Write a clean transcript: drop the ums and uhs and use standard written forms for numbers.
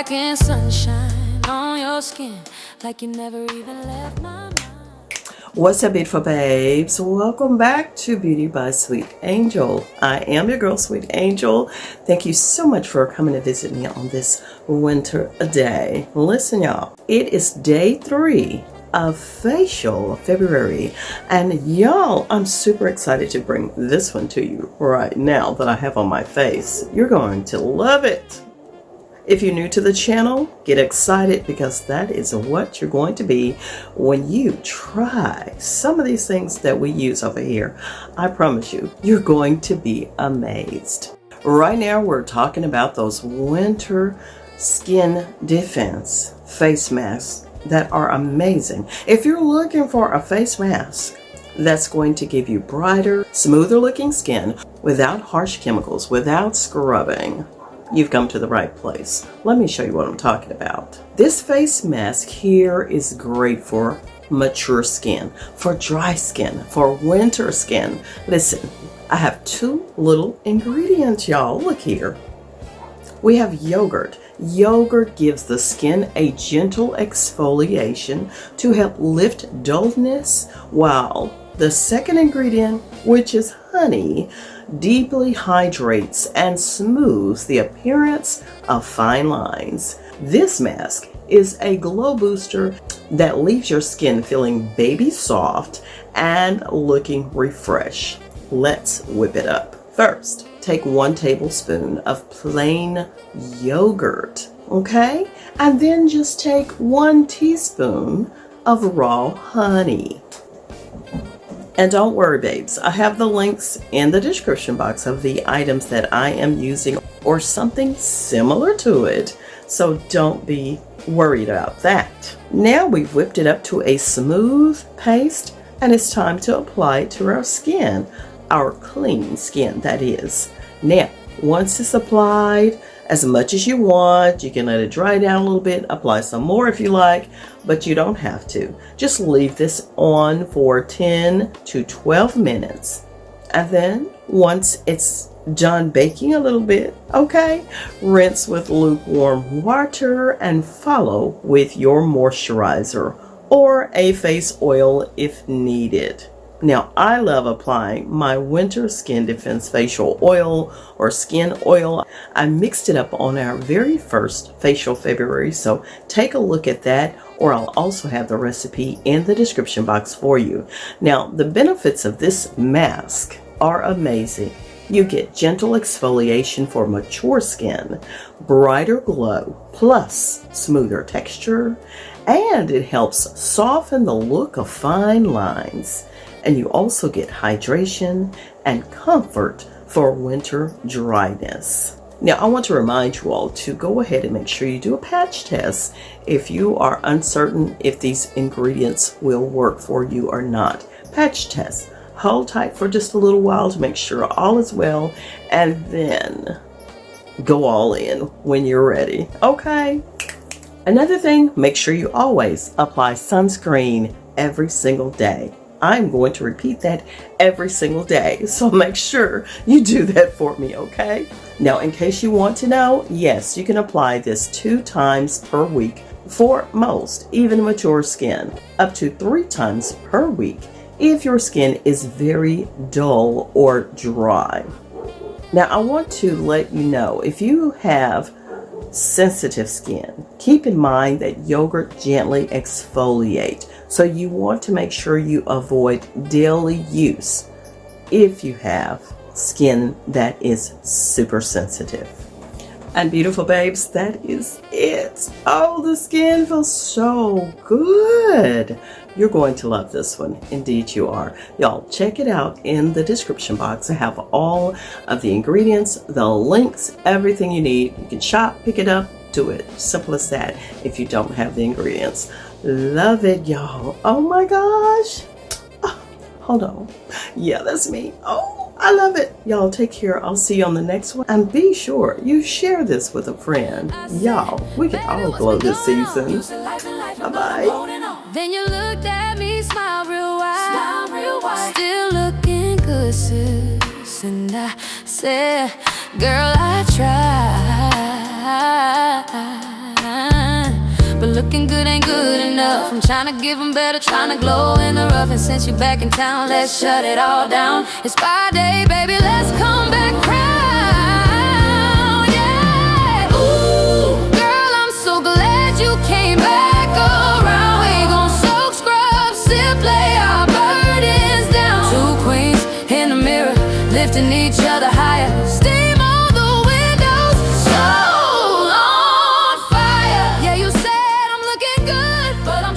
Packing sunshine on your skin like you never even left my mind. What's up, beautiful babes? Welcome back to Beauty by Sweet Angel. I am your girl, Sweet Angel. Thank you so much for coming to visit me on this winter day. Listen, y'all, it is day 3 of facial February, and y'all, I'm super excited to bring this one to you right now that I have on my face. You're going to love it. If you're new to the channel, get excited because that is what you're going to be when you try some of these things that we use over here. I promise you, you're going to be amazed. Right now, we're talking about those winter skin defense face masks that are amazing. If you're looking for a face mask that's going to give you brighter, smoother looking skin without harsh chemicals, without scrubbing, you've come to the right place. Let me show you what I'm talking about. This face mask here is great for mature skin, for dry skin, for winter skin. Listen, I have 2 little ingredients, y'all. Look here. We have yogurt. Yogurt gives the skin a gentle exfoliation to help lift dullness, while the second ingredient, which is honey, deeply hydrates and smooths the appearance of fine lines. This mask is a glow booster that leaves your skin feeling baby soft and looking refreshed. Let's whip it up. First, take 1 tablespoon of plain yogurt, okay? And then just take 1 teaspoon of raw honey. And don't worry, babes, I have the links in the description box of the items that I am using or something similar to it, so don't be worried about that. Now we've whipped it up to a smooth paste, and it's time to apply it to our skin, our clean skin, that is. Now, once it's applied, as much as you want, you can let it dry down a little bit, apply some more if you like, but you don't have to. Just leave this on for 10 to 12 minutes. And then once it's done baking a little bit, okay, rinse with lukewarm water and follow with your moisturizer or a face oil if needed. Now, I love applying my winter skin defense facial oil or skin oil. I mixed it up on our very first facial February, so take a look at that, or I'll also have the recipe in the description box for you. Now, the benefits of this mask are amazing. You get gentle exfoliation for mature skin, brighter glow, plus smoother texture, and it helps soften the look of fine lines. And you also get hydration and comfort for winter dryness. Now, I want to remind you all to go ahead and make sure you do a patch test if you are uncertain if these ingredients will work for you or not. Patch test. Hold tight for just a little while to make sure all is well, and then go all in when you're ready. Okay? Another thing, make sure you always apply sunscreen every single day. I'm going to repeat that every single day, so make sure you do that for me, okay? Now, in case you want to know, yes, you can apply this 2 times per week for most, even mature skin, up to 3 times per week if your skin is very dull or dry. Now, I want to let you know, if you have sensitive skin, keep in mind that yogurt gently exfoliates. So you want to make sure you avoid daily use if you have skin that is super sensitive. And beautiful babes, that is it. Oh, the skin feels so good. You're going to love this one. Indeed you are. Y'all, check it out in the description box. I have all of the ingredients, the links, everything you need. You can shop, pick it up, do it. Simple as that if you don't have the ingredients. Love it, y'all. Oh my gosh. Oh, hold on. Yeah, that's me. Oh, I love it. Y'all take care. I'll see you on the next one. And be sure you share this with a friend. Y'all, we can all glow this season. Bye-bye. Then you looked at me, smiled real wide. Still looking good, sis. And I said, girl, I tried. Looking good ain't good enough. I'm trying to give them better, trying to glow in the rough. And since you're back in town, let's shut it all down. It's Friday, baby, let's come back round. Yeah. Ooh, girl, I'm so glad you came back around. We gon' soak, scrub, sip, lay our burdens down. Two queens in the mirror, lifting each other higher. Steam on the windows, soul on fire. Yeah, you said I'm looking good, but I'm